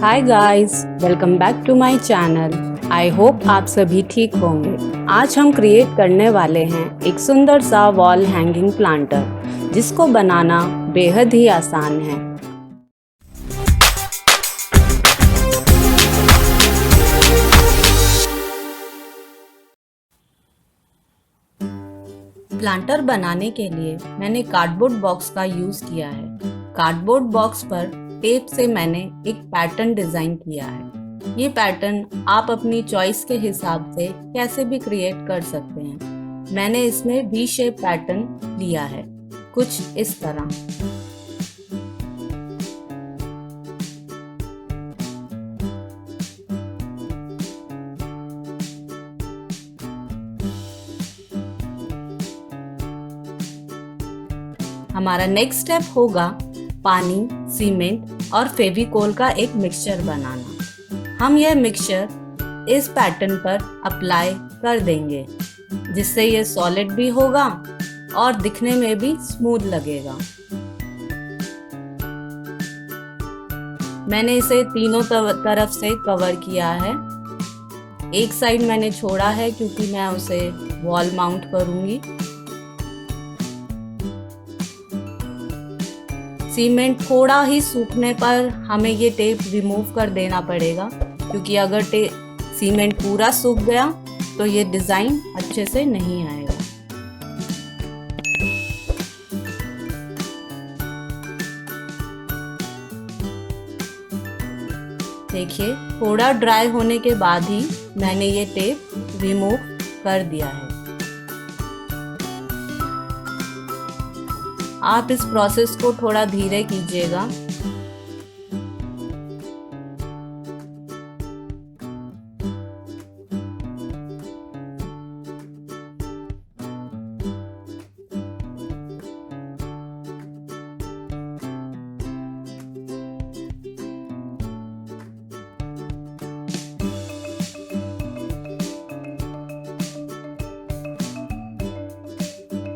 Hi guys, welcome back to my channel. I hope आप सभी ठीक होंगे। आज हम क्रिएट करने वाले हैं एक सुंदर सा वॉल हैंगिंग प्लांटर, जिसको बनाना बेहद ही आसान है। प्लांटर बनाने के लिए मैंने कार्डबोर्ड बॉक्स का यूज़ किया है। कार्डबोर्ड बॉक्स पर टेप से मैंने एक पैटर्न डिज़ाइन किया है। ये पैटर्न आप अपनी चॉइस के हिसाब से कैसे भी क्रिएट कर सकते हैं। मैंने इसमें वी शेप पैटर्न लिया है, कुछ इस तरह। हमारा नेक्स्ट स्टेप होगा पानी, सीमेंट और फेविकोल का एक मिक्सचर बनाना। हम यह मिक्सचर इस पैटर्न पर अप्लाई कर देंगे, जिससे ये सॉलिड भी होगा और दिखने में भी स्मूथ लगेगा। मैंने इसे तीनों तरफ से कवर किया है। एक साइड मैंने छोड़ा है क्योंकि मैं उसे वॉल माउंट करूंगी। सीमेंट थोड़ा ही सूखने पर हमें ये टेप रिमूव कर देना पड़ेगा, क्योंकि अगर सीमेंट पूरा सूख गया तो ये डिज़ाइन अच्छे से नहीं आएगा। देखिए, थोड़ा ड्राई होने के बाद ही मैंने ये टेप रिमूव कर दिया है। आप इस प्रोसेस को थोड़ा धीरे कीजिएगा।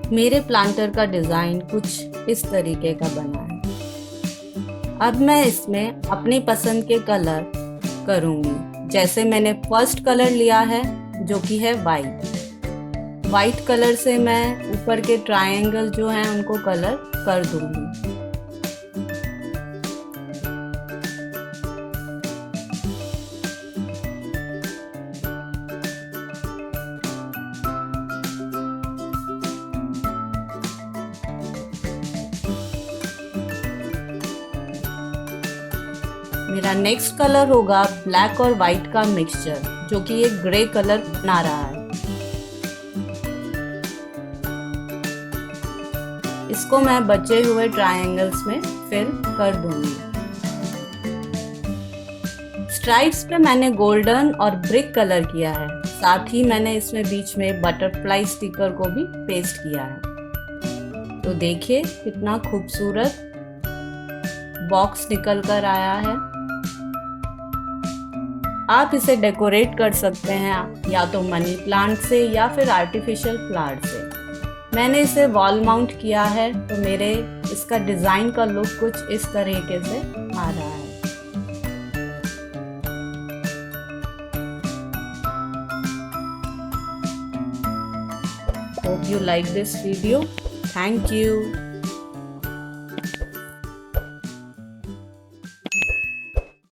मेरे प्लांटर का डिज़ाइन कुछ इस तरीके का बना है। अब मैं इसमें अपनी पसंद के कलर करूँगी। जैसे मैंने फर्स्ट कलर लिया है, जो कि है वाइट। वाइट कलर से मैं ऊपर के ट्रायंगल जो हैं उनको कलर कर दूँगी। मेरा नेक्स्ट कलर होगा ब्लैक और वाइट का मिक्सचर, जो कि एक ग्रे कलर बना रहा है। इसको मैं बचे हुए ट्रायंगल्स में फिल कर दूंगी। स्ट्राइप्स पे मैंने गोल्डन और ब्रिक कलर किया है। साथ ही मैंने इसमें बीच में बटरफ्लाई स्टिकर को भी पेस्ट किया है। तो देखिए कितना खूबसूरत बॉक्स निकल कर आया है। आप इसे डेकोरेट कर सकते हैं या तो मनी प्लांट से या फिर आर्टिफिशियल फ्लावर से। मैंने इसे वॉल माउंट किया है, तो मेरे इसका डिज़ाइन का लुक कुछ इस तरीके से आ रहा है। Hope you like this video. Thank you.